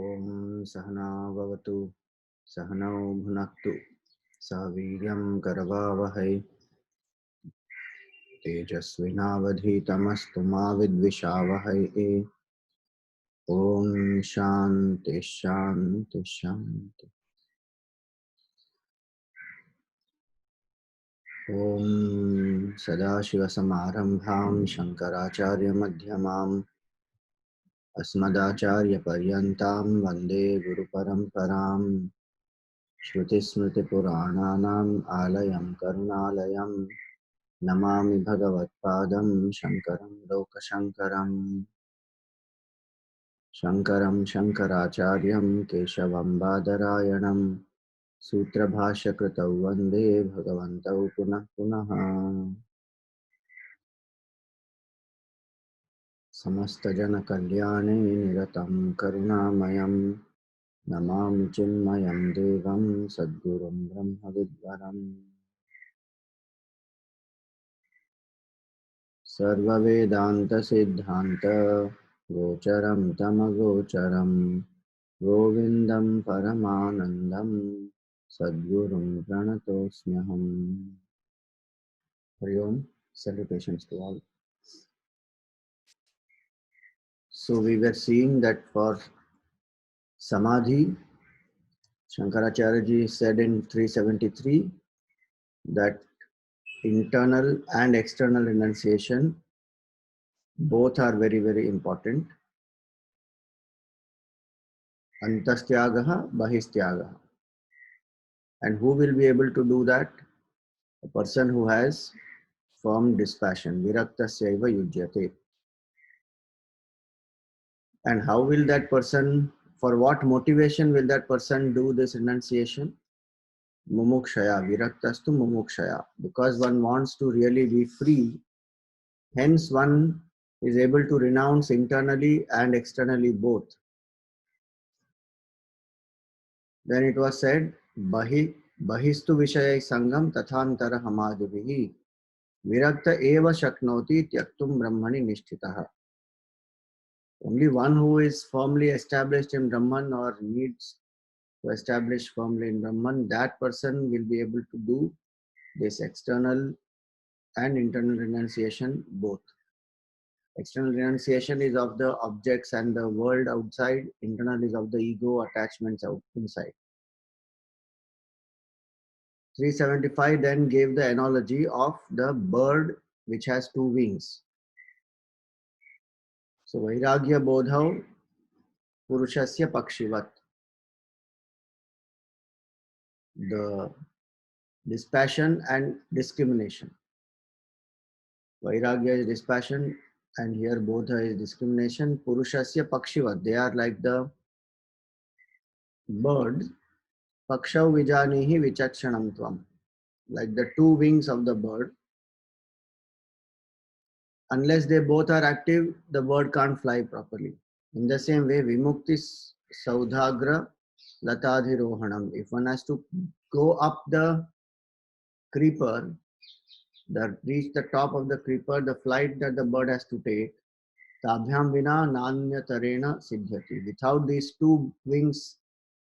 ओम सहना भवतु सहनौ भुनक्तु सह वीर्यं करवावहै तेजस्विनावधीतमस्तु मा विद्विषावहै। ओम शांति शांति शांति। ओम सदाशिवसमारंभां शंकराचार्यमध्यमाम् अस्मदाचार्यपर्यन्तां वन्दे गुरुपरम्पराम्। श्रुतिस्मृतिपुराणानाम् आलयं करुणालयम् नमामि भगवत्पादं शङ्करं लोकशङ्करम्। शङ्करं शङ्कराचार्यं केशवं बादरायणं सूत्रभाष्यकृतौ वन्दे भगवन्तौ पुनः पुनः। समस्तजनकल्याणे निरतं करुणामयं नमामि चिन्मयं देवं सद्गुरुं ब्रह्मविद्वरम्। सर्ववेदान्तसिद्धान्त गोचरं तमगोचरं गोविन्दं परमानन्दं सद्गुरुं प्रणतोऽस्म्यहम्। हरि ओम, salutations to all. So we were seeing that for samadhi, Shankaracharya ji said in 373 that internal and external renunciation both are very, very important. Antastyagaha, bahistyagaha. And who will be able to do that? A person who has firm dispassion. Viraktasyaiva yujyate. And how will that person, for what motivation will that person do this renunciation? Mumukshaya, viraktastu mumukshaya. Because one wants to really be free, hence one is able to renounce internally and externally both. Then it was said, bahistu vishaya sangam tathantara hamadhivihi virakta eva shaknoti tyaktum brahmani nishtitaha. Only one who is firmly established in Brahman or needs to establish firmly in Brahman, that person will be able to do this external and internal renunciation both. External renunciation is of the objects and the world outside, internal is of the ego attachments out inside. 375 then gave the analogy of the bird which has two wings. So Vairagya Bodhau Purushasya Pakshivat. The dispassion and discrimination. Vairagya is dispassion and here Bodha is discrimination. Purushasya Pakshivat. They are like the birds. Pakshav Vijanihi Vichakshanam Tvam. Like the two wings of the bird. Unless they both are active, the bird can't fly properly. In the same way, Vimukti Saudhagra Latadhirohanam. If one has to go up the creeper, reach the top of the creeper, the flight that the bird has to take, Tabhyam Vina Nanya Tarena Siddhyati. Without these two wings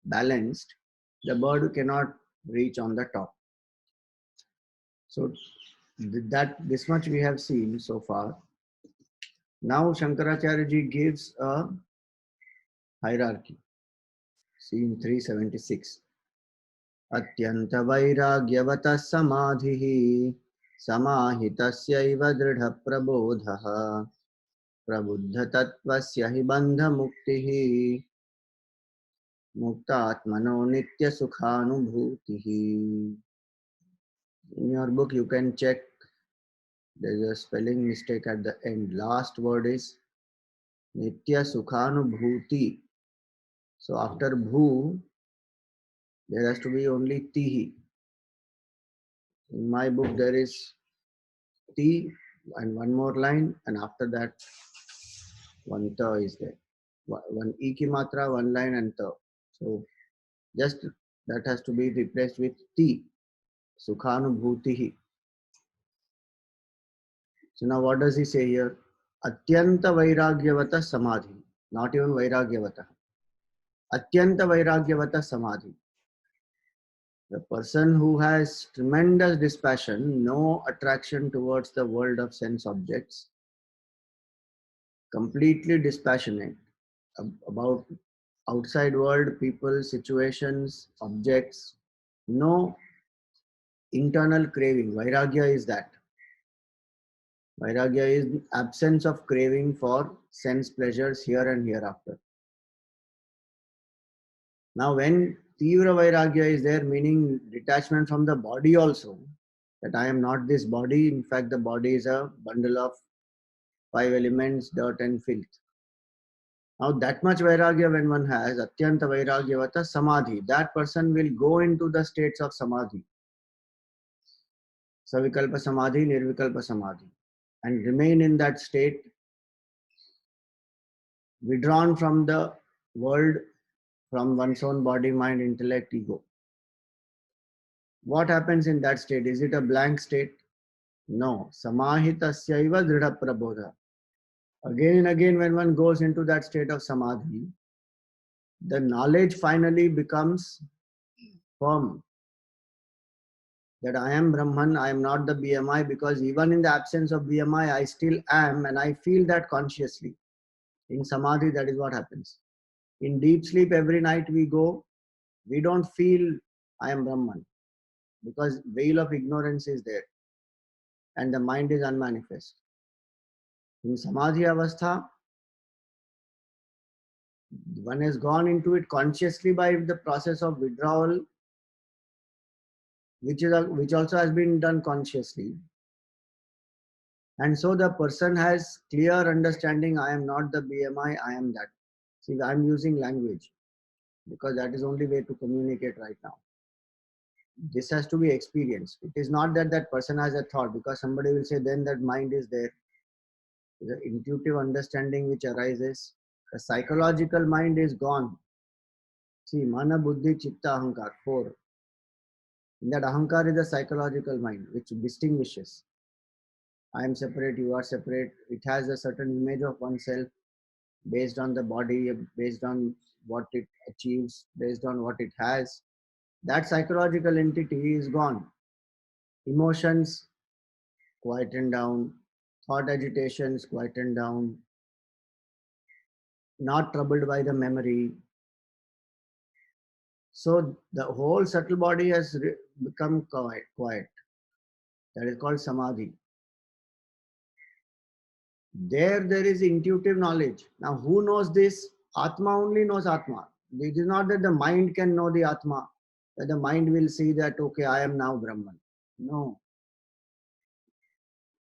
balanced, the bird cannot reach on the top. So this much we have seen so far. Now Shankaracharya ji gives a hierarchy. See in 376. Atyanta vairagyavata samadhihi samahitasyaiva dridha prabodhaha prabuddha tattvasya hi bandha muktihi muktatmano nitya sukhanubhutihi. In your book you can check, there is a spelling mistake at the end. Last word is nitya sukhanubhuti. So after bhu there has to be only tihi. In my book there is ti and one more line, and after that one ta is there. One e ki matra, one line and ta. So just that has to be replaced with ti. Sukhanubhutihi. So now what does he say here? Atyanta vairagyavata samadhi. Not even vairagyavata. Atyanta Vairagyavata Samadhi. The person who has tremendous dispassion, no attraction towards the world of sense objects, completely dispassionate about outside world, people, situations, objects, no internal craving. Vairagya is that. Vairagya is absence of craving for sense pleasures here and hereafter. Now, when Tivra Vairagya is there, meaning detachment from the body also, that I am not this body, in fact, the body is a bundle of five elements, dirt and filth. Now, that much Vairagya when one has, Atyanta Vairagyavata Samadhi, that person will go into the states of Samadhi, Savikalpa Samadhi, Nirvikalpa Samadhi, and remain in that state, withdrawn from the world, from one's own body, mind, intellect, ego. What happens in that state? Is it a blank state? No. Samahitasyaiva dridha prabodha. Again and again, when one goes into that state of samadhi, the knowledge finally becomes firm that I am Brahman, I am not the BMI, because even in the absence of BMI, I still am, and I feel that consciously. In samadhi, that is what happens. In deep sleep, every night we go, we don't feel I am Brahman, because veil of ignorance is there, and the mind is unmanifest. In samadhi avastha, one has gone into it consciously by the process of withdrawal, which also has been done consciously. And so the person has clear understanding, I am not the BMI, I am that. See, I'm using language because that is only way to communicate right now. This has to be experienced. It is not that that person has a thought, because somebody will say then that mind is there. The intuitive understanding which arises. The psychological mind is gone. See, mana, buddhi, chitta, ahankar, four. In that ahankar is the psychological mind which distinguishes. I am separate, you are separate. It has a certain image of oneself based on the body, based on what it achieves, based on what it has. That psychological entity is gone. Emotions quietened down, thought agitations quietened down, not troubled by the memory. So the whole subtle body has become quiet. That is called samadhi. There is intuitive knowledge. Now, who knows this? Atma only knows Atma. It is not that the mind can know the Atma, that the mind will see that, okay, I am now Brahman. No.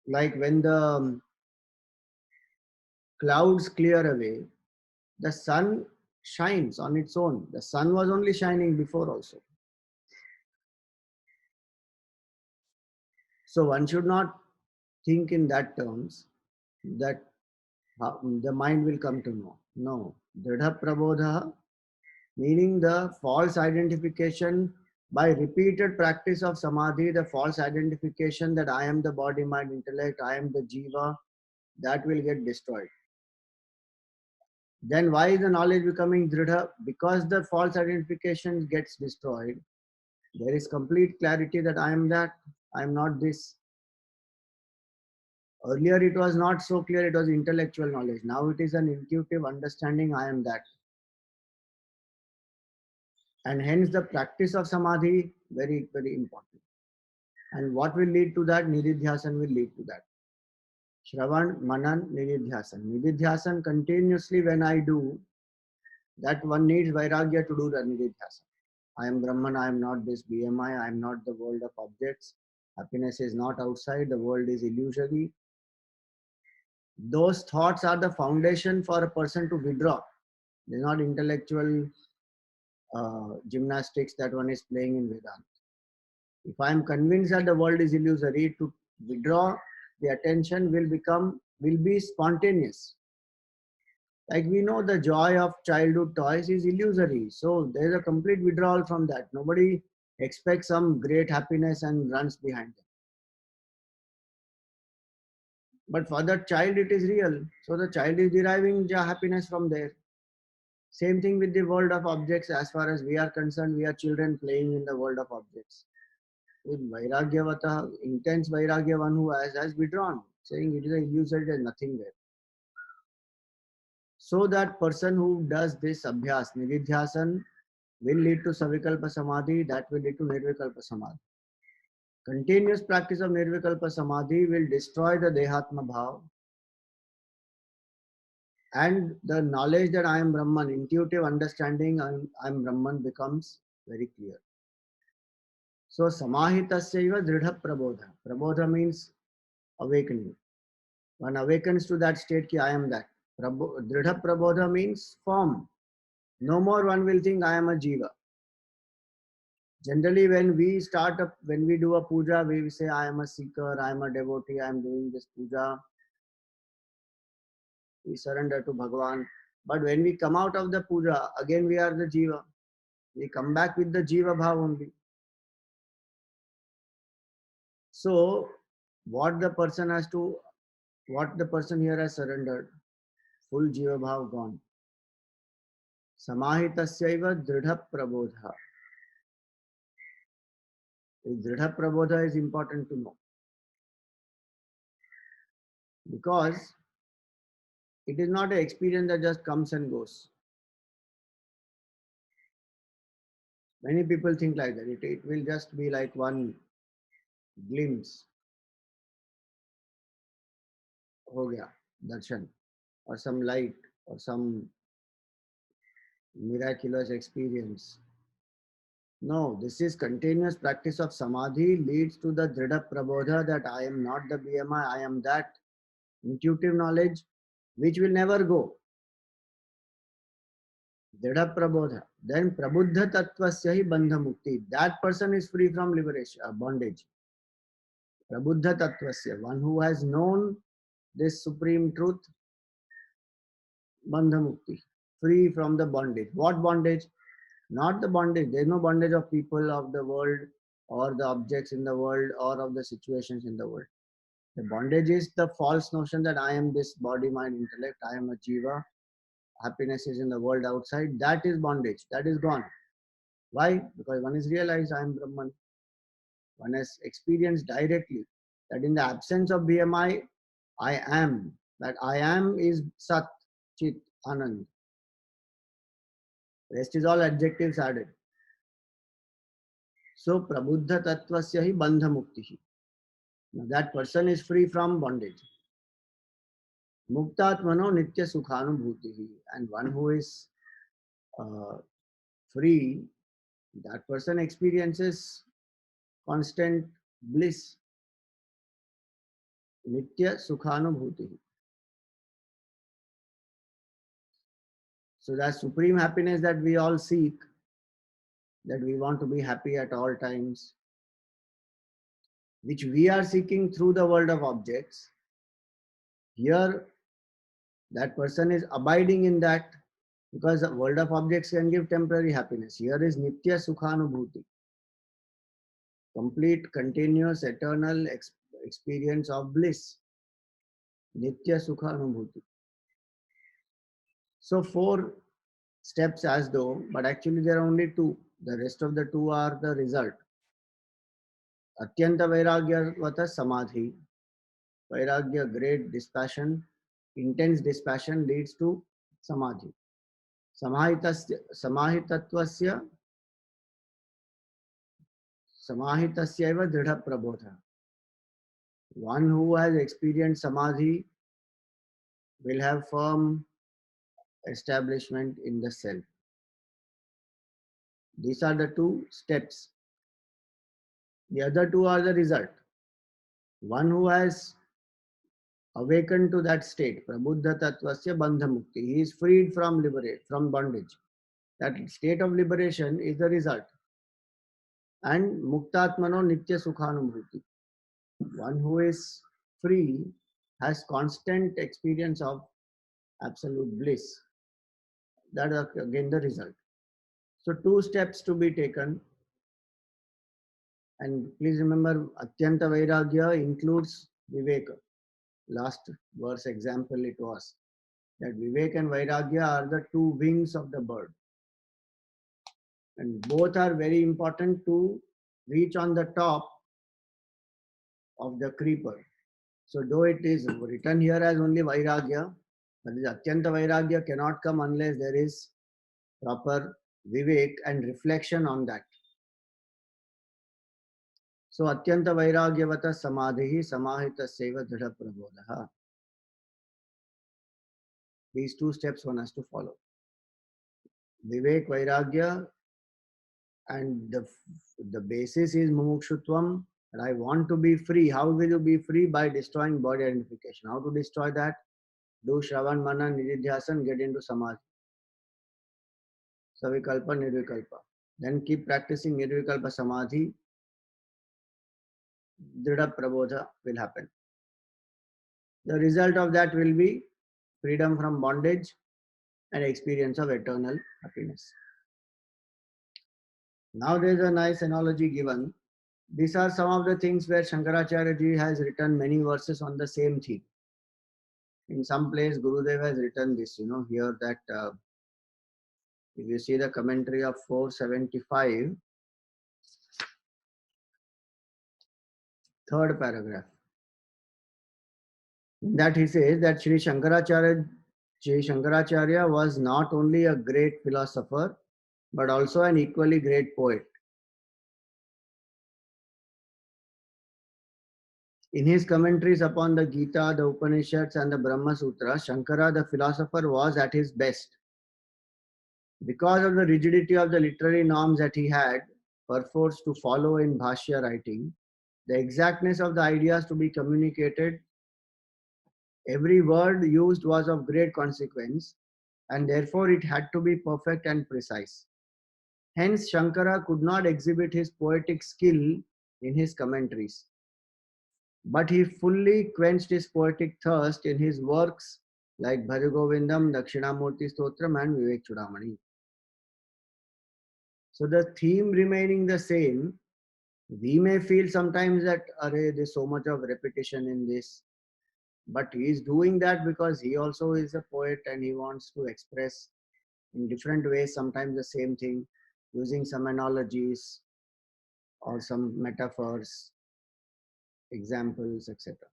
Like when the clouds clear away, the sun shines on its own. The sun was only shining before also. So one should not think in that terms that the mind will come to know. No. Dridha prabodha, meaning the false identification by repeated practice of samadhi, the false identification that I am the body, mind, intellect, I am the jiva, that will get destroyed. Then why is the knowledge becoming dridha? Because the false identification gets destroyed. There is complete clarity that I am that, I am not this. Earlier it was not so clear, it was intellectual knowledge. Now it is an intuitive understanding, I am that. And hence the practice of samadhi, very, very important. And what will lead to that? Nididhyasan will lead to that. Shravan, Manan, Nididhyasan. Nididhyasan continuously when I do, that one needs Vairagya to do the Nididhyasan. I am Brahman, I am not this BMI, I am not the world of objects. Happiness is not outside, the world is illusory. Those thoughts are the foundation for a person to withdraw. They are not intellectual gymnastics that one is playing in Vedanta. If I am convinced that the world is illusory, to withdraw the attention will be spontaneous. Like we know the joy of childhood toys is illusory. So there is a complete withdrawal from that. Nobody expects some great happiness and runs behind them. But for the child, it is real. So the child is deriving happiness from there. Same thing with the world of objects. As far as we are concerned, we are children playing in the world of objects. With Vairagyavata, intense Vairagya, one who has withdrawn, saying it is an illusion, there is nothing there. So that person who does this abhyas, nididhyasan, will lead to savikalpa samadhi, that will lead to nirvikalpa samadhi. Continuous practice of nirvikalpa samadhi will destroy the dehatma bhav, and the knowledge that I am Brahman, intuitive understanding I am Brahman becomes very clear. So samahitasya dridha prabodha. Prabodha means awakening. One awakens to that state ki I am that. Dridha prabodha means firm. No more one will think I am a jiva. Generally, when we do a puja, we say I am a seeker, I am a devotee, I am doing this puja. We surrender to Bhagavan. But when we come out of the puja, again we are the jiva. We come back with the jiva bhav only. So what the person here has surrendered, full jiva bhav gone. Samahitasyaiva dridha prabodha. Dridha prabodha is important to know, because it is not an experience that just comes and goes. Many people think like that. It will just be like one glimpse. Ho gaya, darshan, or some light, or some miraculous experience. No, this is continuous practice of samadhi leads to the dridha prabodha that I am not the BMI, I am that intuitive knowledge which will never go. Dridha prabodha. Then prabuddha tattvasya hi bandha mukti. That person is free from liberation, bondage. Prabuddha tattvasya, one who has known this supreme truth, bandha mukti, free from the bondage. What bondage? Not the bondage. There is no bondage of people, of the world, or the objects in the world, or of the situations in the world. The bondage is the false notion that I am this body, mind, intellect, I am a jiva, happiness is in the world outside. That is bondage. That is gone. Why? Because one is realized I am Brahman. One has experienced directly that in the absence of BMI, I am. That I am is Sat, Chit, Anand. Rest is all adjectives added. So, Prabuddha Tattvasya hi Bandha Mukti. Now, that person is free from bondage. Muktatmano Nitya Sukhanubhuti. And one who is free, that person experiences constant bliss. Nitya Sukhanubhuti. So that supreme happiness that we all seek, that we want to be happy at all times, which we are seeking through the world of objects, here that person is abiding in that, because the world of objects can give temporary happiness. Here is Nitya Sukhanubhuti, complete, continuous, eternal experience of bliss. Nitya Sukhanubhuti. So 4 steps as though, but actually there are only 2. The rest of the 2 are the result. Atyanta Vairagyavata Samadhi. Vairagya, great dispassion, intense dispassion leads to Samadhi. Samahitatvasya Samahitasyaiva Dridha Prabodha. One who has experienced Samadhi will have firm establishment in the self. These are the 2 steps. The other 2 are the result. One who has awakened to that state, Prabuddha Tattvasya Bandha Mukti, he is freed from bondage. That state of liberation is the result. And Muktatmano Nitya Sukhanubhuti. One who is free has constant experience of absolute bliss. That is again the result. So 2 steps to be taken. And please remember, Atyanta Vairagya includes Viveka. Last verse example it was. that Vivek and Vairagya are the two wings of the bird. And both are very important to reach on the top of the creeper. So though it is written here as only Vairagya, but this Atyanta Vairagya cannot come unless there is proper Vivek and reflection on that. So Atyanta Vairagyavata Samadhi Samahita Seva Dhrida Prabodha. These two steps one has to follow. Vivek Vairagya, and the basis is Mumukshutvam, and I want to be free. How will you be free? By destroying body identification. How to destroy that? Do Shravan, Manan, Nididhyasan, get into Samadhi. Savikalpa, Nirvikalpa. Then keep practicing Nirvikalpa Samadhi. Dhrida Prabodha will happen. The result of that will be freedom from bondage and experience of eternal happiness. Now there is a nice analogy given. These are some of the things where Shankaracharya ji has written many verses on the same theme. In some place, Gurudev has written this, here that if you see the commentary of 475, third paragraph, that he says that Sri Shankaracharya was not only a great philosopher, but also an equally great poet. In his commentaries upon the Gita, the Upanishads and the Brahma Sutra, Shankara the philosopher was at his best. Because of the rigidity of the literary norms that he had perforce to follow in Bhashya writing, the exactness of the ideas to be communicated, every word used was of great consequence, and therefore it had to be perfect and precise. Hence, Shankara could not exhibit his poetic skill in his commentaries, but he fully quenched his poetic thirst in his works like Bhajagovindam, Dakshinamurti Stotram, and Vivek Chudamani. So the theme remaining the same, we may feel sometimes that there's so much of repetition in this, but he is doing that because he also is a poet and he wants to express in different ways sometimes the same thing, using some analogies or some metaphors, examples, etc.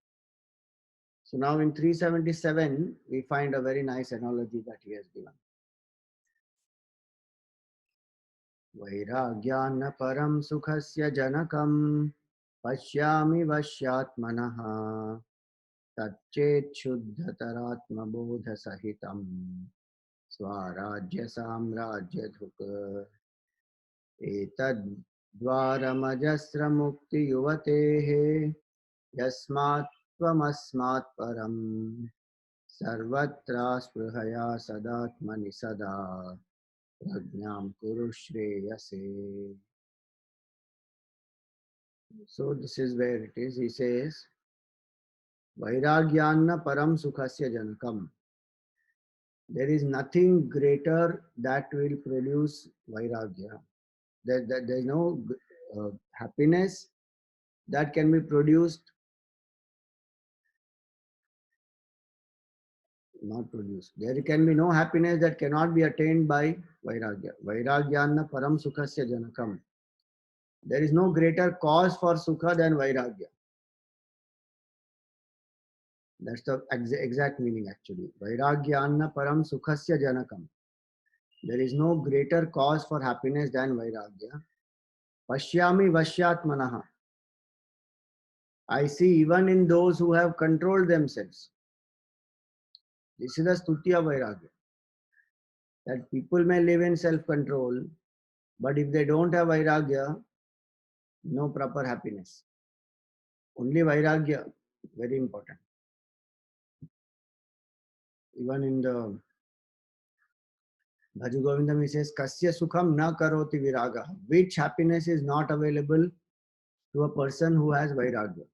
So now in 377 we find a very nice analogy that he has given. Vairagyanna param sukhasya janakam pashyami vashyatmanaha तच्चेत् शुद्धतरात्मबोधसहितं स्वराज्यसाम्राज्यधुक् एतद्द्वारमजस्रमुक्तियुवतेः यस्मात् त्वमस्मात् परं सर्वत्र स्पृहया सदात्मनि सदा प्रज्ञां कुरु श्रेयसे. So this is where it is. He says, Vairagyanna param sukhasya janakam. There is nothing greater that will produce vairagya. There is no happiness that can be produced, not produced. There can be no happiness that cannot be attained by vairagya. Vairagyanna param sukhasya janakam. There is no greater cause for sukha than vairagya. That's the exact meaning actually. Vairagyanna param sukhasya janakam. There is no greater cause for happiness than vairagya. Pashyami vashyatmanaha. I see even in those who have controlled themselves. This is the stuti of vairagya. That people may live in self-control, but if they don't have vairagya, no proper happiness. Only vairagya, very important. Even in the Bhajagovindam, he says, Kasya sukham na karoti viraga. Which happiness is not available to a person who has vairagya?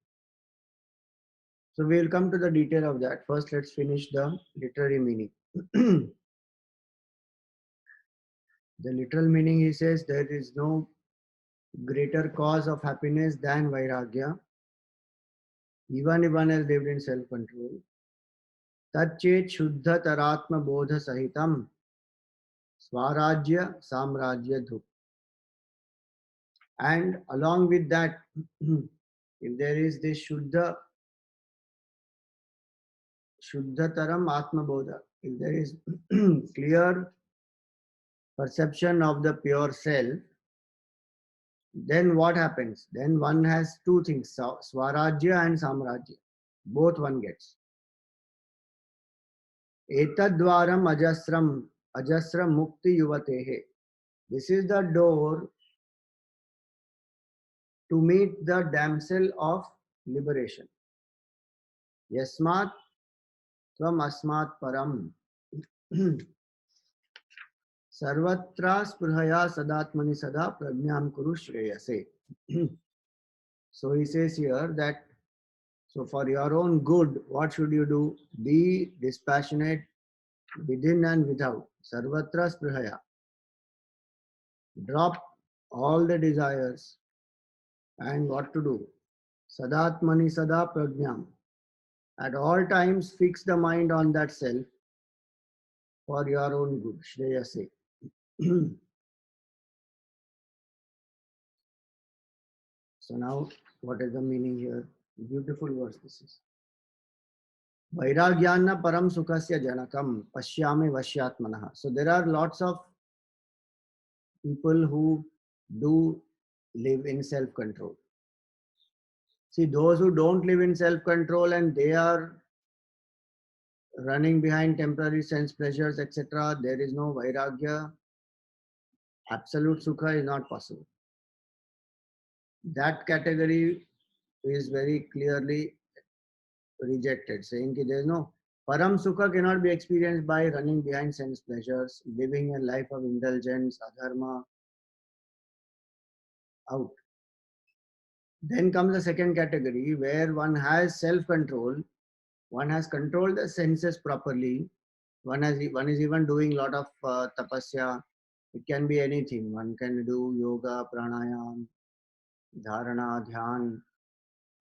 So we will come to the detail of that. First, let's finish the literary meaning. The literal meaning, he says, there is no greater cause of happiness than vairagya. Even if one has lived in self-control, तच्चेत शुद्धतरात्म बोध सहितम स्वराज्य साम्राज्य धुक्. And along with that, if there is this Shuddhataram Atma Bodha, if there is clear perception of the pure self, then what happens? Then one has two things, Swarajya and Samrajya. Both one gets. Etadvaram ajasra mukti yuvatehe. This is the door to meet the damsel of liberation. Yasmat tvam asmat param. Sarvatra sprihaya sadatmani sada prajnam kuru shreyase. So he says here that, so for your own good, what should you do? Be dispassionate within and without. Sarvatra sprihaya. Drop all the desires. And what to do? Sadatmani sada prajnam. At all times, fix the mind on that self for your own good. Shreyase. So now, what is the meaning here? Beautiful verse this is. Vairagyana param sukhasya janakam pashyame vashyatmanah. So there are lots of people who do live in self-control. See, those who don't live in self-control and they are running behind temporary sense pleasures, etc., there is no vairagya. Absolute sukha is not possible. That category is very clearly rejected, saying that there is no param sukha cannot be experienced by running behind sense pleasures, living a life of indulgence, adharma, out. Then comes the second category where one has self-control, one has controlled the senses properly, one is even doing a lot of tapasya. It can be anything. One can do yoga, pranayam, dharana, dhyan,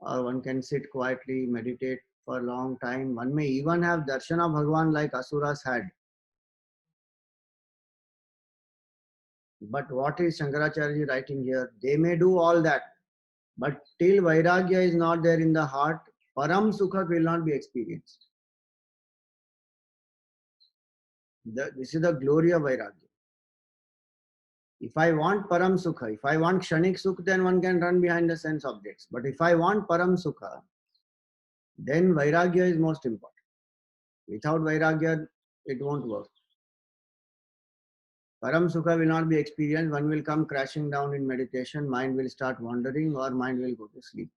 or one can sit quietly, meditate for a long time. One may even have darshan of Bhagwan like Asuras had. But what is Shankaracharya writing here? They may do all that, but till Vairagya is not there in the heart, Param Sukha will not be experienced. This is the glory of Vairagya. If I want Param Sukha, if I want Kshanik Sukha, then one can run behind the sense objects. But if I want Param Sukha, then Vairagya is most important. Without Vairagya, it won't work. Param Sukha will not be experienced. One will come crashing down in meditation, mind will start wandering, or mind will go to sleep.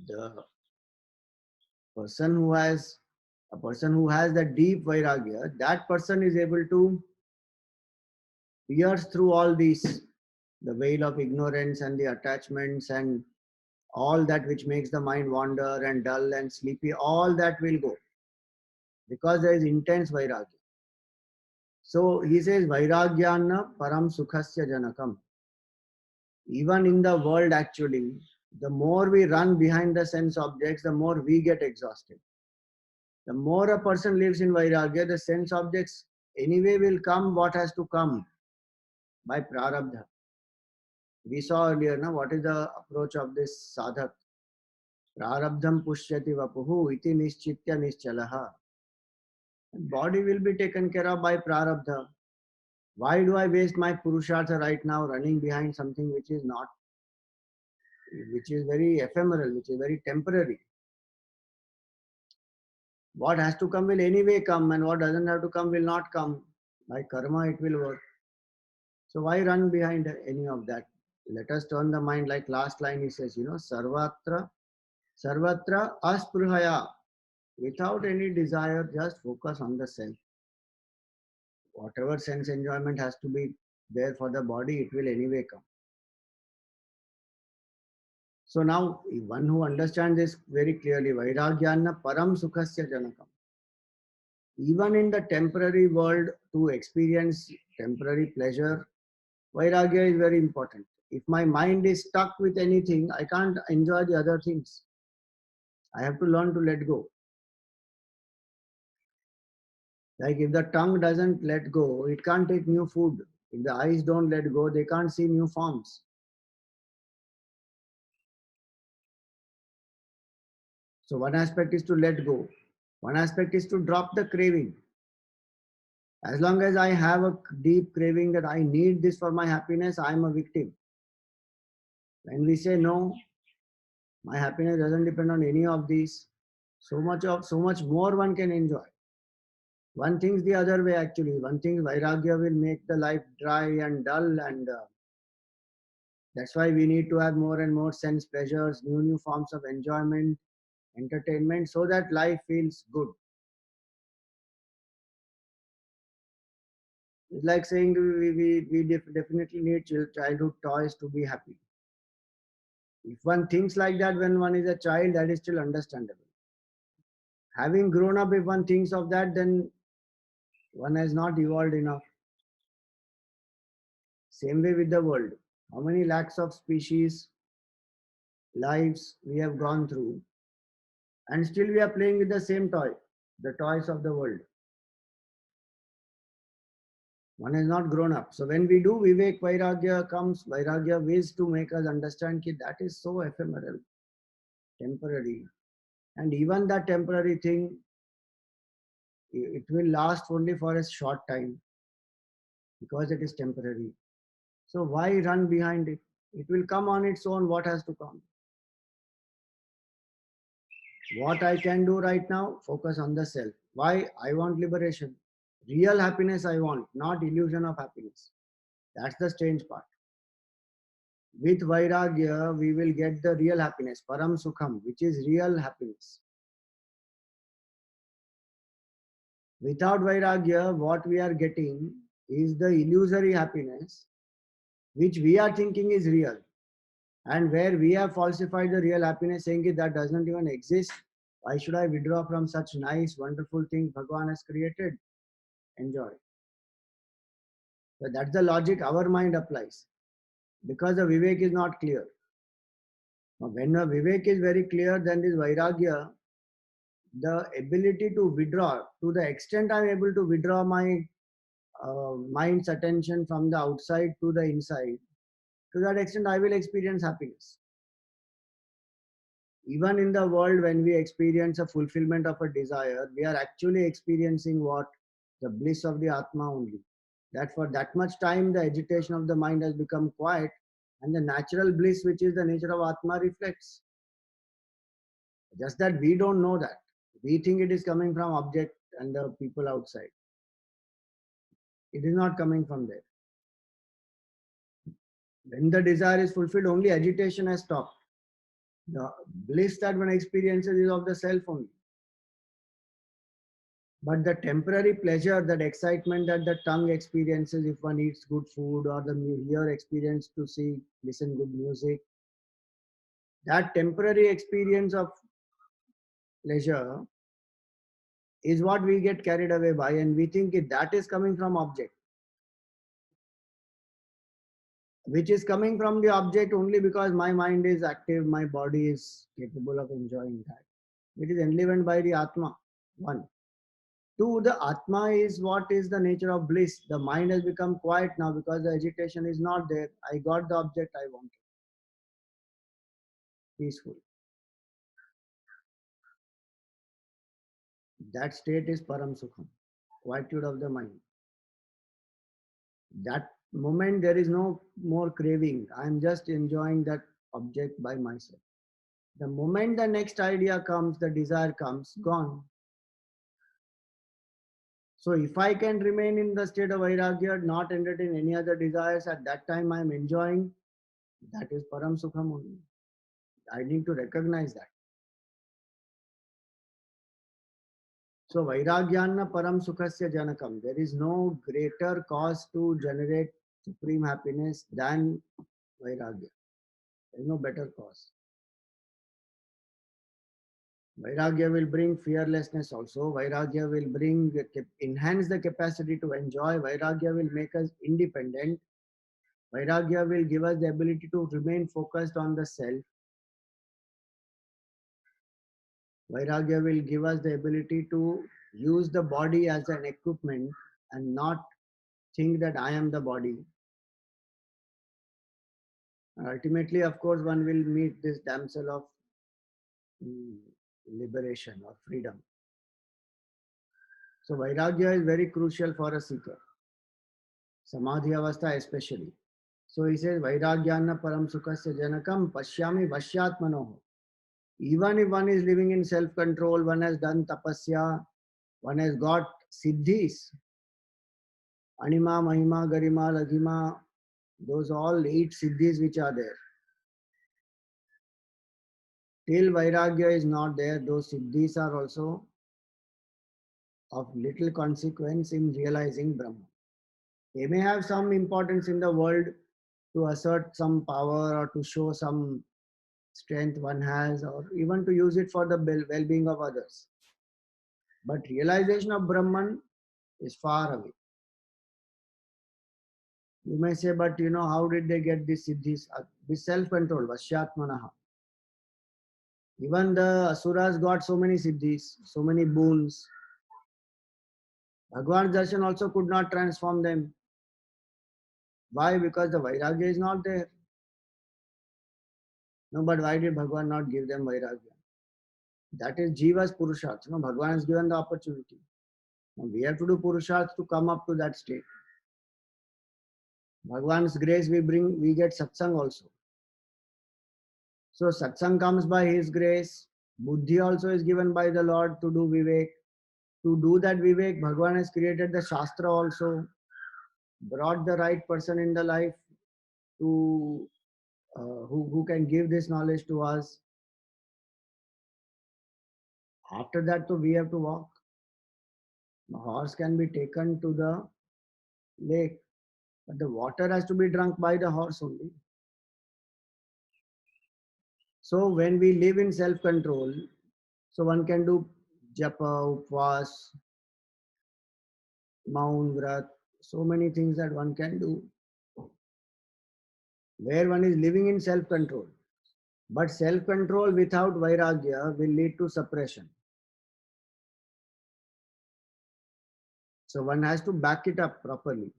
The person who has the deep Vairagya, that person is able to pierce through all these, the veil of ignorance and the attachments and all that which makes the mind wander and dull and sleepy, all that will go because there is intense Vairagya. So he says, Vairagyana param sukhasya janakam. Even in the world, actually, the more we run behind the sense objects, the more we get exhausted. The more a person lives in Vairagya, the sense objects anyway will come what has to come by prarabdha. We saw earlier, now, what is the approach of this sadhak? Prarabdham pushyati vapuhu iti nischitya nischalaha. Body will be taken care of by prarabdha. Why do I waste my purushartha right now running behind something which is not, which is very ephemeral, which is very temporary? What has to come will anyway come, and what doesn't have to come will not come. By karma it will work. So why run behind any of that? Let us turn the mind, like last line he says, sarvatra asprihaya. Without any desire, just focus on the self. Whatever sense enjoyment has to be there for the body, it will anyway come. So now, one who understands this very clearly, Vairagyana param sukhasya janakam. Even in the temporary world, to experience temporary pleasure, Vairagya is very important. If my mind is stuck with anything, I can't enjoy the other things. I have to learn to let go. Like if the tongue doesn't let go, it can't take new food. If the eyes don't let go, they can't see new forms. So one aspect is to let go. One aspect is to drop the craving. As long as I have a deep craving that I need this for my happiness, I am a victim. When we say no, my happiness doesn't depend on any of these. So much more one can enjoy. One thinks the other way actually. One thinks Vairagya will make the life dry and dull, and that's why we need to have more and more sense pleasures, new forms of enjoyment, entertainment, so that life feels good. It's like saying definitely need childhood toys to be happy. If one thinks like that when one is a child, that is still understandable. Having grown up, if one thinks of that, then one has not evolved enough. Same way with the world. How many lakhs of species, lives we have gone through, and still we are playing with the same toy, the toys of the world. One has not grown up. So when we do Vivek, Vairagya comes, Vairagya ways to make us understand that that is so ephemeral, temporary. And even that temporary thing, it will last only for a short time because it is temporary. So why run behind it? It will come on its own, what has to come. What I can do right now, focus on the self. Why? I want liberation. Real happiness I want, not illusion of happiness. That's the strange part. With Vairagya, we will get the real happiness, Param Sukham, which is real happiness. Without Vairagya, what we are getting is the illusory happiness, which we are thinking is real. And where we have falsified the real happiness, saying that doesn't even exist. Why should I withdraw from such nice, wonderful things Bhagavan has created? Enjoy. So that's the logic our mind applies. Because the Vivek is not clear. Now, when a Vivek is very clear, then this Vairagya, the ability to withdraw, to the extent I'm able to withdraw my mind's attention from the outside to the inside, to that extent I will experience happiness. Even in the world, when we experience a fulfillment of a desire, we are actually experiencing what? The bliss of the Atma only. That for that much time, the agitation of the mind has become quiet, and the natural bliss, which is the nature of Atma, reflects. Just that we don't know that. We think it is coming from object and the people outside. It is not coming from there. When the desire is fulfilled, only agitation has stopped. The bliss that one experiences is of the self only. But the temporary pleasure, that excitement that the tongue experiences if one eats good food, or the ear experience to see, listen good music, that temporary experience of pleasure is what we get carried away by, and we think that is coming from object, which is coming from the object only because my mind is active, my body is capable of enjoying that. It is enlivened by the Atma, one. Two, the Atma is what is the nature of bliss. The mind has become quiet now because the agitation is not there. I got the object I wanted. Peaceful. That state is Param Sukham, quietude of the mind. That moment there is no more craving. I am just enjoying that object by myself. The moment the next idea comes, the desire comes, gone. So if I can remain in the state of Vairagya, not entertain any other desires, at that time I am enjoying, that is Param Sukham only. I need to recognize that. So Vairagyana Param Sukhasya Janakam. There is no greater cause to generate supreme happiness than Vairagya. There is no better cause. Vairagya will bring fearlessness also. Vairagya will bring, enhance the capacity to enjoy. Vairagya will make us independent. Vairagya will give us the ability to remain focused on the self. Vairagya will give us the ability to use the body as an equipment and not think that I am the body. Ultimately, of course, one will meet this damsel of mm, liberation or freedom. So Vairagya is very crucial for a seeker, Samadhi Avastha especially. So he says, Vairagyana param sukhasya janakam pashyami vashyatmanoho. Even if one is living in self-control, one has done tapasya, one has got siddhis, anima, mahima, garima, laghima, those all 8 siddhis which are there. Till Vairagya is not there, those siddhis are also of little consequence in realizing Brahman. They may have some importance in the world to assert some power or to show some strength one has, or even to use it for the well-being of others. But realization of Brahman is far away. You may say, but how did they get this siddhis? This self-control, Vashyatmanaha. Even the Asuras got so many siddhis, so many boons. Bhagwan's darshan also could not transform them. Why? Because the Vairagya is not there. No, but why did Bhagwan not give them Vairagya? That is Jiva's Purusharth. Bhagwan has given the opportunity. Now we have to do Purusharth to come up to that state. Bhagwan's grace we get satsang also. So satsang comes by his grace. Buddhi also is given by the Lord to do Vivek. To do that Vivek, Bhagwan has created the Shastra also, brought the right person in the life to who can give this knowledge to us. After that, so we have to walk. The horse can be taken to the lake, but the water has to be drunk by the horse only. So when we live in self-control, so one can do japa, upvas, maun, vrat, so many things that one can do, where one is living in self-control. But self-control without vairagya will lead to suppression. So one has to back it up properly.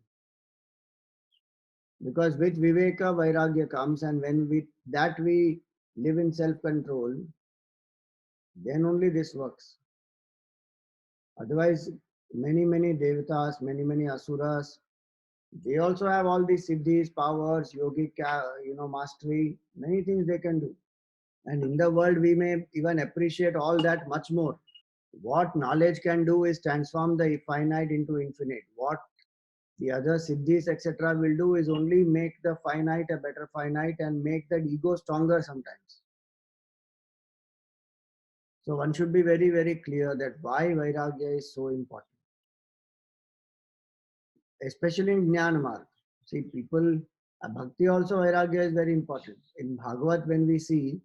Because with viveka, vairagya comes, and when with that we live in self-control, then only this works. Otherwise, many devatas, many asuras, they also have all these siddhis, powers, yogic, mastery, many things they can do. And in the world, we may even appreciate all that much more. What knowledge can do is transform the finite into infinite. What the other siddhis, etc., will do is only make the finite a better finite and make the ego stronger sometimes. So one should be very clear that why Vairagya is so important. Especially in Jnana Marg. See, people, Bhakti also, Vairagya is very important. In Bhagavat, when we see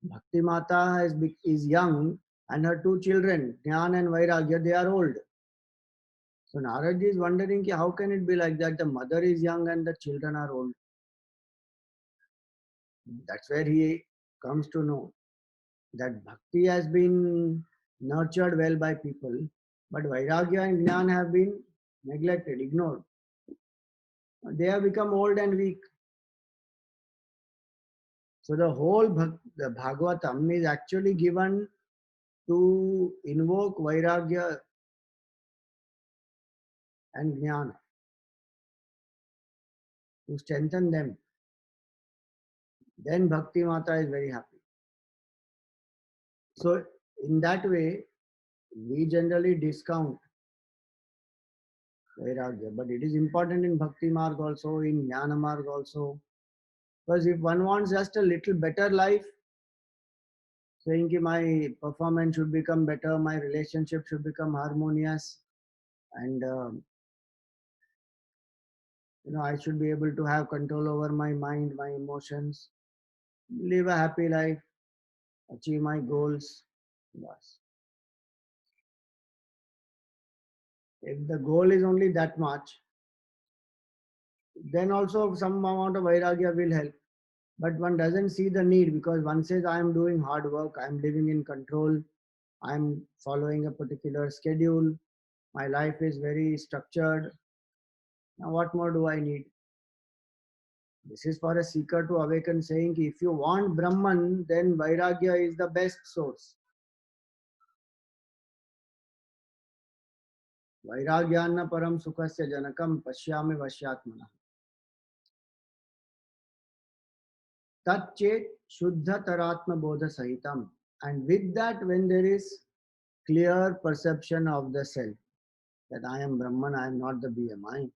Bhakti Mata is young and her 2 children, Jnana and Vairagya, they are old. So Naradji is wondering, how can it be like that? The mother is young and the children are old. That's where he comes to know that Bhakti has been nurtured well by people, but Vairagya and Jnana have been neglected, ignored. They have become old and weak. So the whole the Bhagavatam is actually given to invoke Vairagya and Jnana, to strengthen them. Then Bhakti Mata is very happy. So in that way, we generally discount Vairagya, but it is important in Bhakti Marg also, in Jnana Marg also. Because if one wants just a little better life, saying that my performance should become better, my relationship should become harmonious, and I should be able to have control over my mind, my emotions, live a happy life, achieve my goals. Yes. If the goal is only that much, then also some amount of vairagya will help. But one doesn't see the need, because one says, I am doing hard work, I am living in control, I'm following a particular schedule. My life is very structured. Now, what more do I need? This is for a seeker to awaken, saying if you want Brahman, then Vairagya is the best source. Vairagyanna param sukhasya janakam pashyami vashyatmana. Tat chet shuddha taratma bodha sahitam. And with that, when there is clear perception of the self, that I am Brahman, I am not the BMI.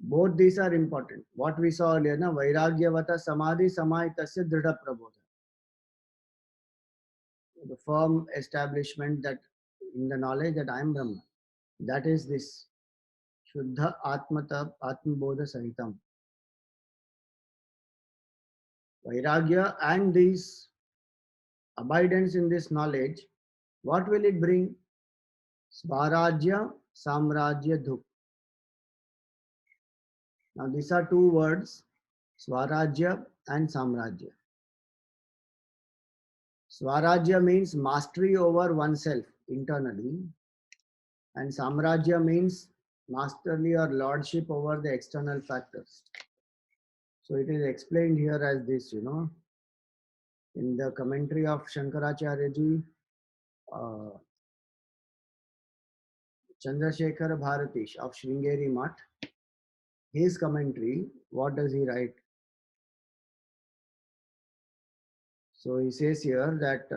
Both these are important. What we saw earlier, na Vairagyavata Samadhi Samahitasya Dridha Prabodha. The firm establishment that in the knowledge that I am Brahman. That is this Shuddha Atmata Atmabodha Sahitam. Vairagya and this abidance in this knowledge, what will it bring? Swarajya Samrajya Dhuk. Now these are two words, Swarajya and Samrajya. Swarajya means mastery over oneself internally, and Samrajya means masterly or lordship over the external factors. So it is explained here as this, in the commentary of Shankaracharya ji, Chandrasekhar Bharatish of Sringeri Math, his commentary, what does he write? So he says here that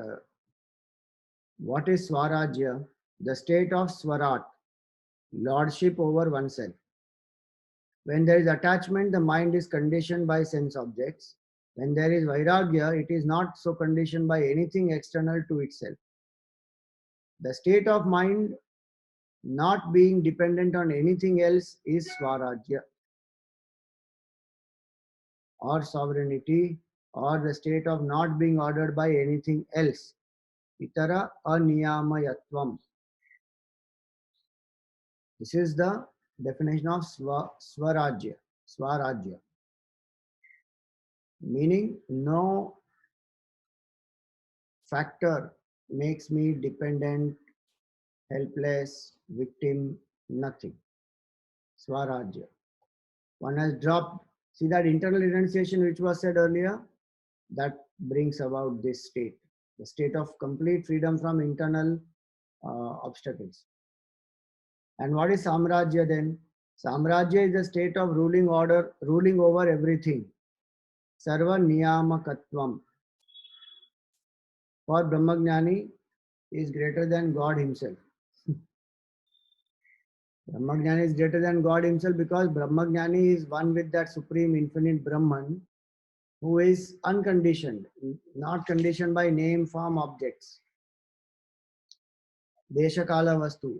what is Swarajya? The state of Swarat, lordship over oneself. When there is attachment, the mind is conditioned by sense objects. When there is Vairagya, it is not so conditioned by anything external to itself. The state of mind not being dependent on anything else is Swarajya, or sovereignty, or the state of not being ordered by anything else. Itara aniyamayatvam. This is the definition of Swarajya. Swarajya. Meaning no factor makes me dependent, helpless, victim, nothing. Swarajya. One has dropped. See that internal renunciation which was said earlier? That brings about this state. The state of complete freedom from internal obstacles. And what is Samrajya then? Samrajya is the state of ruling order, ruling over everything. Sarva Niyamakatvam. For Brahmagnani is greater than God himself. Brahmagnani is greater than God himself because Brahmagnani is one with that supreme infinite Brahman who is unconditioned, not conditioned by name, form, objects. Desha Kala Vastu,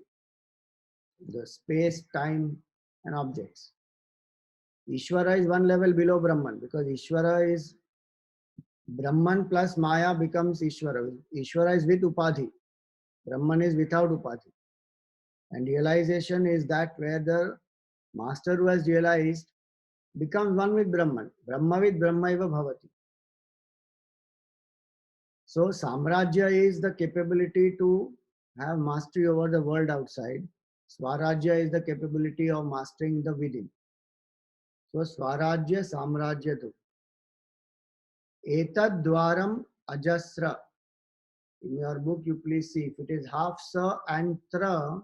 the space, time and objects. Ishvara is one level below Brahman because Ishvara is Brahman plus Maya becomes Ishvara. Ishvara is with Upadhi. Brahman is without Upadhi. And realization is that where the master who has realized becomes one with Brahman. Brahma with Brahmaiva Bhavati. So Samrajya is the capability to have mastery over the world outside. Swarajya is the capability of mastering the within. So Swarajya Samrajya tu. Etad dwaram ajasra. In your book, you please see if it is half sa and tra,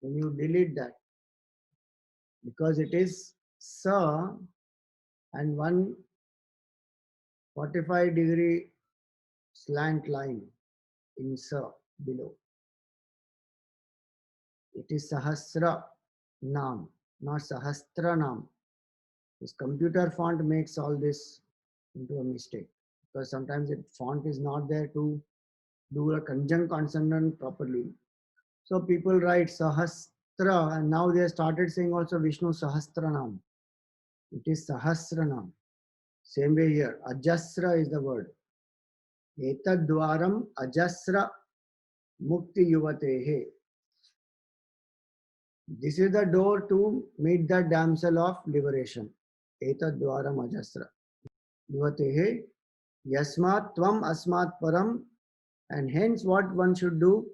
then you delete that. Because it is sa and 145-degree slant line in sa below. It is Sahasra Nam, not Sahastra Nam. This computer font makes all this into a mistake because sometimes the font is not there to do a conjunct consonant properly. So people write Sahastra and now they have started saying also Vishnu Sahasranam. It is Sahasranam. Same way here. Ajasra is the word. Etadwaram Ajasra Mukti Yuvatehe. This is the door to meet the damsel of liberation. Etadwaram Ajasra. Yuvatehe Yasmat Tvam Asmat Param And hence what one should do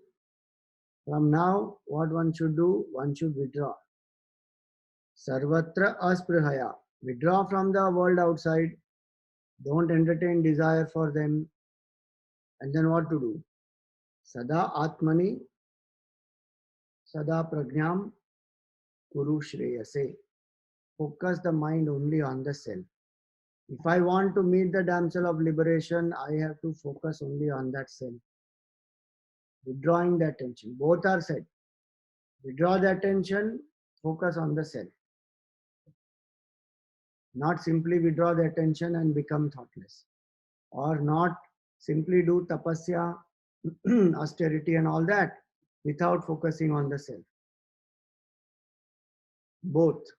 from now, what one should withdraw. Sarvatra asprihaya. Withdraw from the world outside. Don't entertain desire for them. And then what to do? Sada atmani, sada prajnam, kuru shreyase. Focus the mind only on the self. If I want to meet the damsel of liberation, I have to focus only on that self. Withdrawing the attention. Both are said. Withdraw the attention, focus on the self. Not simply withdraw the attention and become thoughtless. Or not simply do tapasya, austerity and all that without focusing on the self. Both.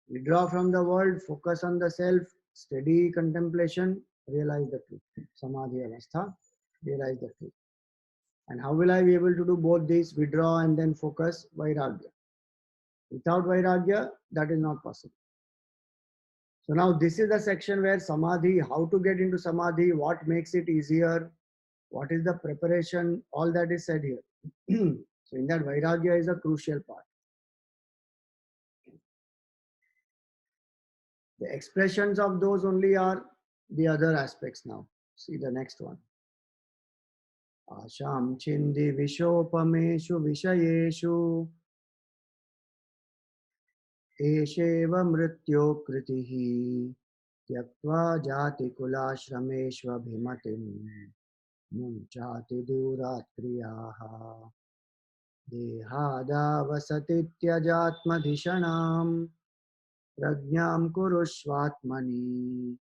Withdraw from the world, focus on the self, steady contemplation, realize the truth. Samadhi avastha, realize the truth. And how will I be able to do both these? Withdraw and then focus, vairagya. Without vairagya, that is not possible. So now this is the section where samadhi, how to get into samadhi, what makes it easier, what is the preparation, all that is said here. So in that, vairagya is a crucial part. The expressions of those only are the other aspects now. See the next one. Asham chindi vishopameshu vishayeshu Esheva mrityo kritihi tyaktva jati kulashrameshvabhimatim munchati durat kriyaha dehadavasatityajatmadhishanam prajñam kurushvatmani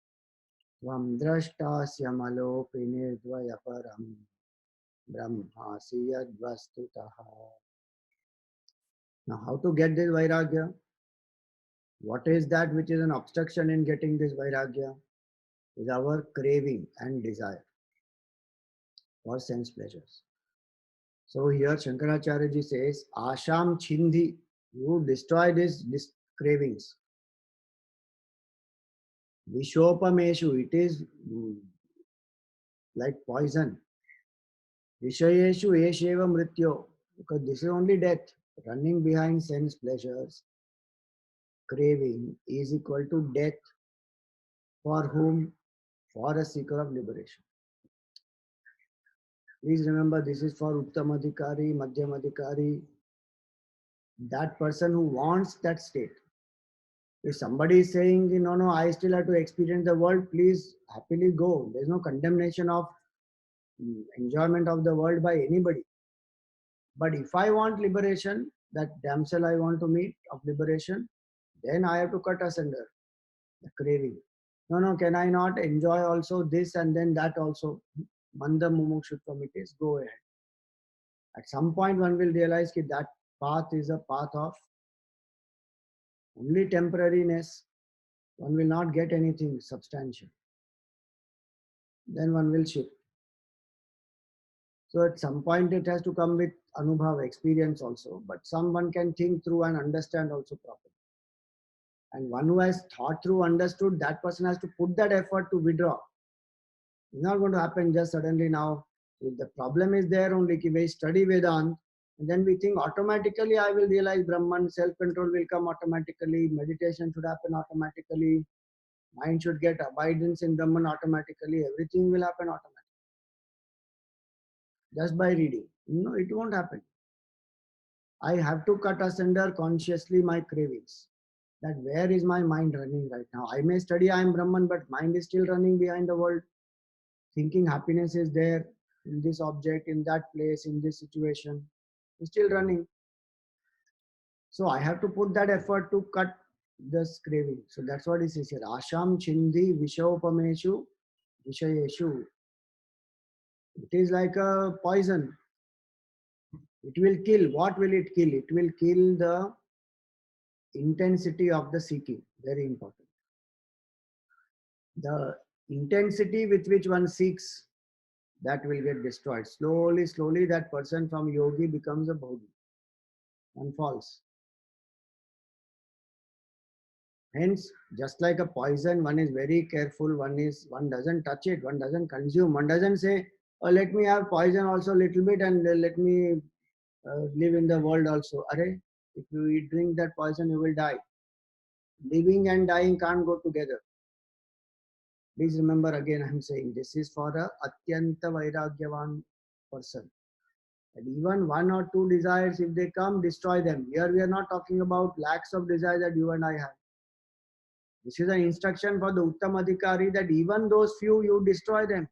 tvam drashtasya malopi nirdvayaparam brahmasi yadvastutaha. Now how to get this vairagya? What is that which is an obstruction in getting this vairagya? Is our craving and desire for sense pleasures. So here Shankaracharya ji says, Asham chindhi, you destroy these cravings. Vishopameshu, it is like poison. Vishayeshu esheva mrityo, because this is only death. Running behind sense pleasures, craving is equal to death. For whom? For a seeker of liberation. Please remember, this is for Uttam Adhikari, Madhyam Adhikari, that person who wants that state. If somebody is saying, no, I still have to experience the world, please happily go. There is no condemnation of enjoyment of the world by anybody. But if I want liberation, that damsel I want to meet of liberation, then I have to cut asunder the craving. No, can I not enjoy also this and then that also? Manda mumukshutvam it is, go ahead. At some point one will realize that that path is a path of only temporariness. One will not get anything substantial. Then one will shift. So at some point it has to come with anubhav, experience also. But someone can think through and understand also properly. And one who has thought through, understood, that person has to put that effort to withdraw. It's not going to happen just suddenly now. If the problem is there only, if we study Vedanta, and then we think automatically I will realize Brahman, self-control will come automatically, meditation should happen automatically, mind should get abidance in Brahman automatically, everything will happen automatically. Just by reading. No, it won't happen. I have to cut asunder consciously my cravings. That where is my mind running right now? I may study I am Brahman, but mind is still running behind the world. Thinking happiness is there in this object, in that place, in this situation. It's still running. So I have to put that effort to cut this craving. So that's what it says here. Asham chindi vishopameshu vishayeshu. It is like a poison. It will kill. What will it kill? It will kill the intensity of the seeking. Very important. The intensity with which one seeks, that will get destroyed. Slowly, that person from yogi becomes a bhogi and falls. Hence, just like a poison, one is very careful, one doesn't touch it, one doesn't consume, one doesn't say, Let me have poison also a little bit, and let me live in the world also. Array, if you eat, drink that poison, you will die. Living and dying can't go together. Please remember, again I am saying, this is for a atyanta vairagyavan person. And even one or two desires, if they come, destroy them. Here we are not talking about lakhs of desires that you and I have. This is an instruction for the Uttam Adhikari that even those few, you destroy them.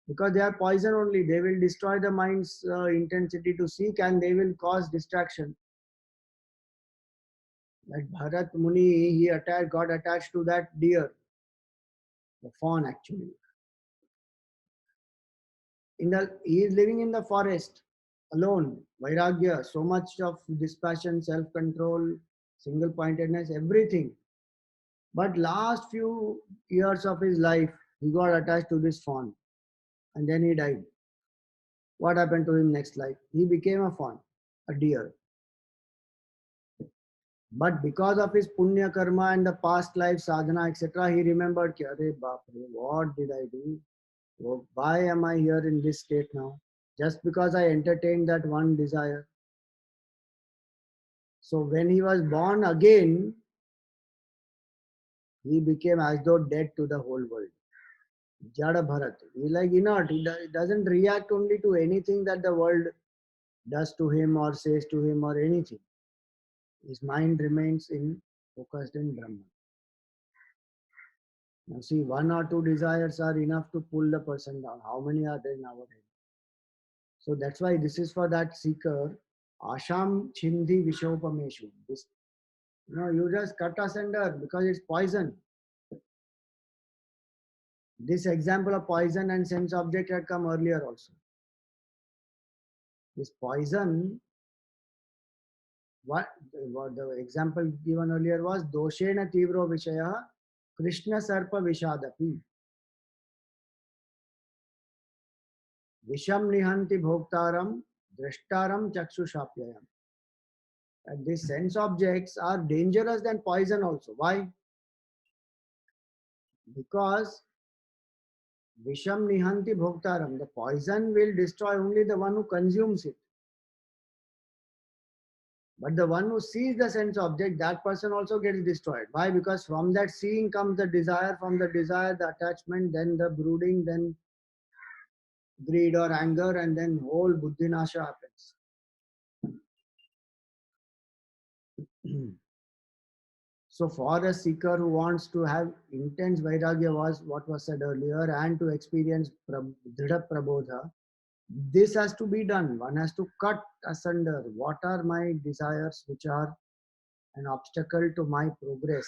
Because they are poison only. They will destroy the mind's intensity to seek, and they will cause distraction. Like Bharat Muni, got attached to that deer, the fawn actually. He is living in the forest alone. Vairagya, so much of dispassion, self-control, single-pointedness, everything. But last few years of his life, he got attached to this fawn, and then he died. What happened to him next life? He became a fawn, a deer. But because of his punya karma and the past life sadhana, etc., he remembered, Arey baap re, what did I do? Why am I here in this state now? Just because I entertained that one desire. So when he was born again, he became as though dead to the whole world. Jada Bharat. He's like inert. He doesn't react only to anything that the world does to him or says to him or anything. His mind remains focused in Brahman. Now see, one or two desires are enough to pull the person down. How many are there in our head? So that's why this is for that seeker. Asham chindi vishopameshu. This, you just cut asunder because it's poison. This example of poison and sense object had come earlier also. This poison, what the example given earlier was doshena tivro vishaya Krishna sarpa vishadapi. Visham nihanti bhoktaram drashtaram chakshusapyayam. And these sense objects are dangerous than poison also. Why? Because Visham nihanti bhoktaram, the poison will destroy only the one who consumes it. But the one who sees the sense object, that person also gets destroyed. Why? Because from that seeing comes the desire, from the desire, the attachment, then the brooding, then greed or anger, and then whole buddhinasha happens. So for a seeker who wants to have intense vairagya, was what was said earlier, and to experience dhrida prabodha, this has to be done. One has to cut asunder what are my desires which are an obstacle to my progress.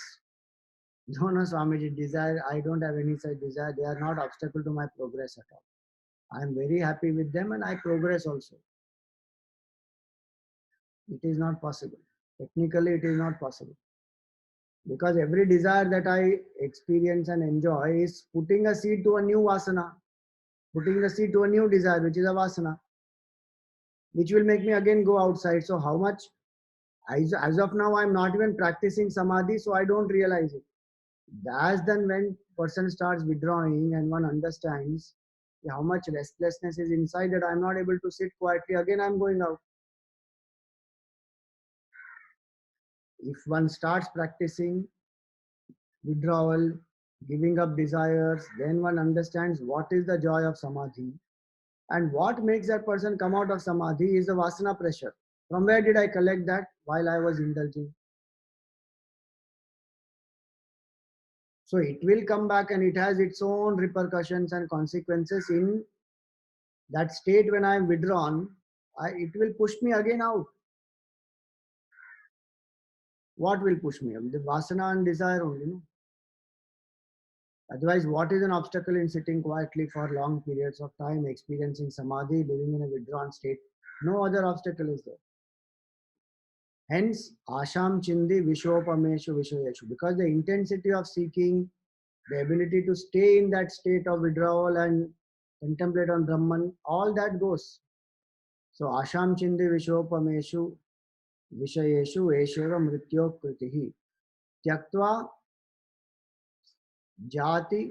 No, no, Swamiji, desire, I don't have any such desire. They are not obstacle to my progress at all. I am very happy with them and I progress also. It is not possible. Technically, it is not possible. Because every desire that I experience and enjoy is putting a seed to a new vasana, putting the seed to a new desire, which is a vasana, which will make me again go outside. So how much, as of now, I'm not even practicing samadhi, so I don't realize it. That's then when person starts withdrawing and one understands how much restlessness is inside that I'm not able to sit quietly, again I'm going out. If one starts practicing withdrawal, giving up desires, then one understands what is the joy of samadhi. And what makes that person come out of samadhi is the vasana pressure. From where did I collect that? While I was indulging. So it will come back and it has its own repercussions and consequences in that state. When I am withdrawn, it will push me again out. What will push me? The vasana and desire only. No? Otherwise, what is an obstacle in sitting quietly for long periods of time, experiencing samadhi, living in a withdrawn state? No other obstacle is there. Hence, asham chindi vishopameshu vishayeshu. Because the intensity of seeking, the ability to stay in that state of withdrawal and contemplate on Brahman, all that goes. So, asham chindi vishopameshu vishayeshu esheva mrityo kritihi. Tyaktva jati,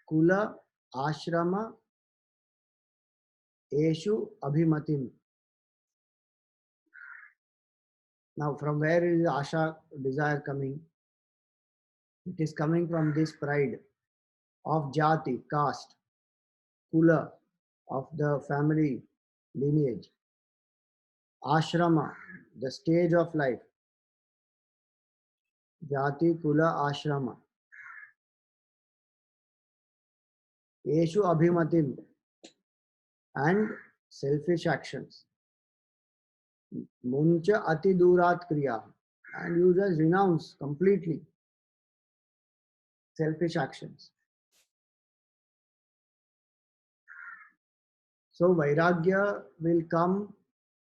kula, ashrama, Eshu abhimatim. Now, from where is asha, desire coming? It is coming from this pride of jati, caste, kula, of the family lineage, ashrama, the stage of life, jati, kula, ashrama. Eshu abhimatim, and selfish actions. Muncha ati durat kriya, and you just renounce completely selfish actions. So Vairagya will come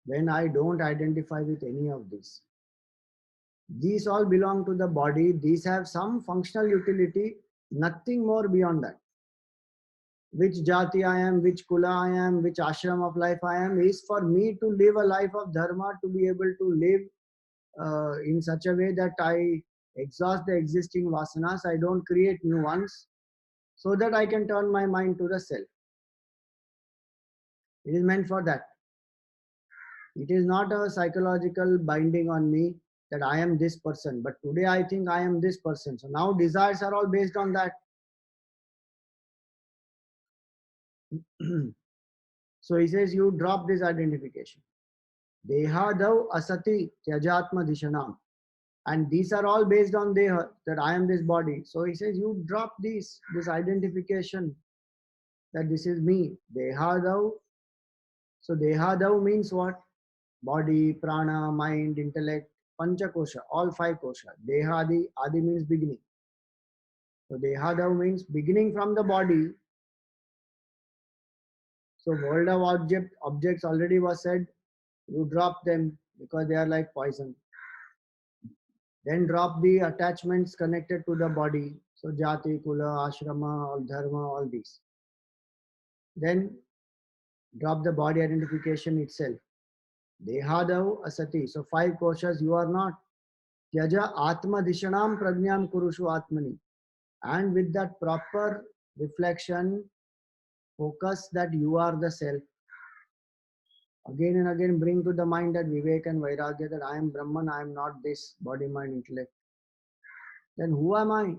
when I don't identify with any of this. These all belong to the body. These have some functional utility, nothing more beyond that. Which jati I am, which kula I am, which ashram of life I am, is for me to live a life of dharma, to be able to live in such a way that I exhaust the existing vasanas, I don't create new ones, so that I can turn my mind to the self. It is meant for that. It is not a psychological binding on me that I am this person, but today I think I am this person. So now desires are all based on that. So he says, you drop this identification. Dehadav asati tyajatma dishanam. And these are all based on deha, that I am this body. So he says, you drop this identification that this is me. Dehadav. So dehadav means what? Body, prana, mind, intellect, panchakosha, all five kosha. Dehadi, adi means beginning. So dehadav means beginning from the body. So world of objects already was said, you drop them because they are like poison. Then drop the attachments connected to the body. So jati, kula, ashrama, all dharma, all these. Then drop the body identification itself. Dehadav asati. So five koshas you are not. Tyaja atma dishanam prajnam kurushu atmani. And with that proper reflection, focus that you are the self. Again and again bring to the mind that Vivek and Vairagya, that I am Brahman, I am not this body, mind, intellect. Then who am I?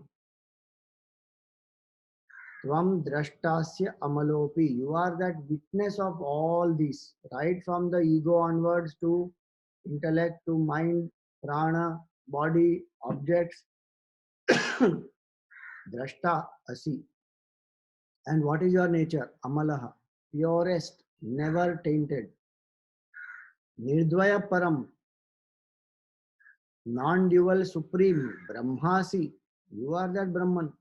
Tvam drashtasya amalopi. You are that witness of all these, right from the ego onwards to intellect, to mind, prana, body, objects. Drashta asi. And what is your nature? Amalaha. Purest, never tainted. Nirdvaya param. Non-dual supreme. Brahmasi. You are that Brahman.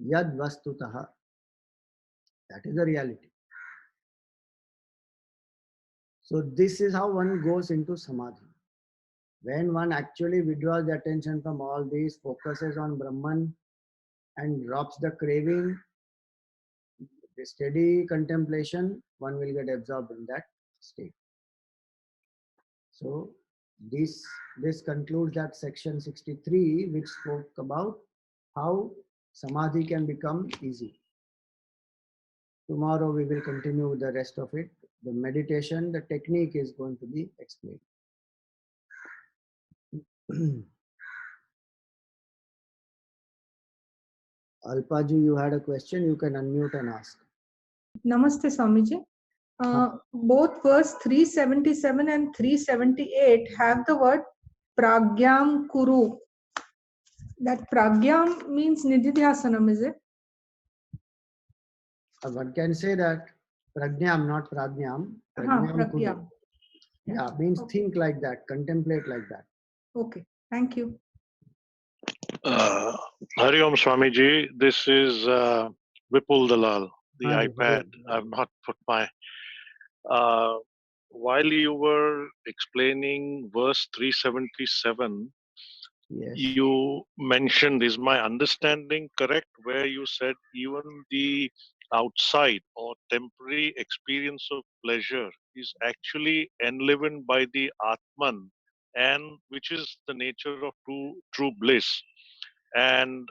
Yad vastutaha. That is the reality. So this is how one goes into samadhi. When one actually withdraws the attention from all these, focuses on Brahman and drops the craving, the steady contemplation, one will get absorbed in that state. So this concludes that section 63, which spoke about how samadhi can become easy. Tomorrow we will continue with the rest of it. The meditation, the technique is going to be explained. Alpaji, you had a question, you can unmute and ask. Namaste, Swamiji. Both verse 377 and 378 have the word pragyam kuru. That pragyam means nididhyasanam, is it? One can say that prajnam, not prajnam. Pragyam kuru. Yeah, means okay. Think like that, contemplate like that. Okay, thank you. Hari Om Swamiji, this is Vipul Dalal, the iPad. I've not put my... while you were explaining verse 377, yes. You mentioned, is my understanding correct, where you said even the outside or temporary experience of pleasure is actually enlivened by the Atman, and which is the nature of true bliss. And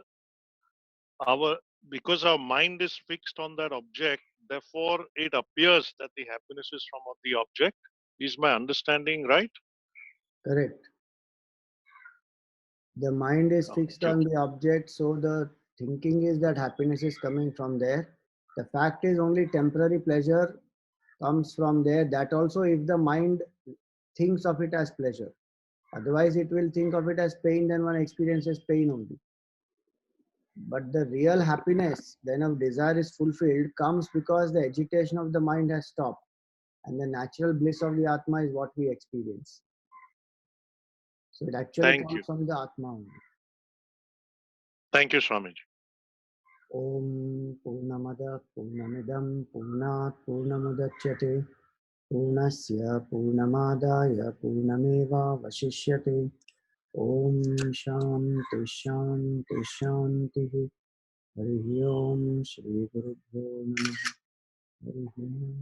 because our mind is fixed on that object, therefore it appears that the happiness is from the object. Is my understanding right? Correct. The mind is fixed Okay. on the object, so the thinking is that happiness is coming from there. The fact is only temporary pleasure comes from there. That also if the mind thinks of it as pleasure. Otherwise, it will think of it as pain, then one experiences pain only. But the real happiness, then a desire is fulfilled, comes because the agitation of the mind has stopped. And the natural bliss of the Atma is what we experience. So it actually Thank you. comes from the Atma only. Thank you, Swamiji. Om Purnamada Purnamidam Purnat Purnamudachyate Purnasya Purnamadaya Purnameva Vasishyate Om Shanti Shanti Shanti Hari Om Shri Guru Namaha Hari Om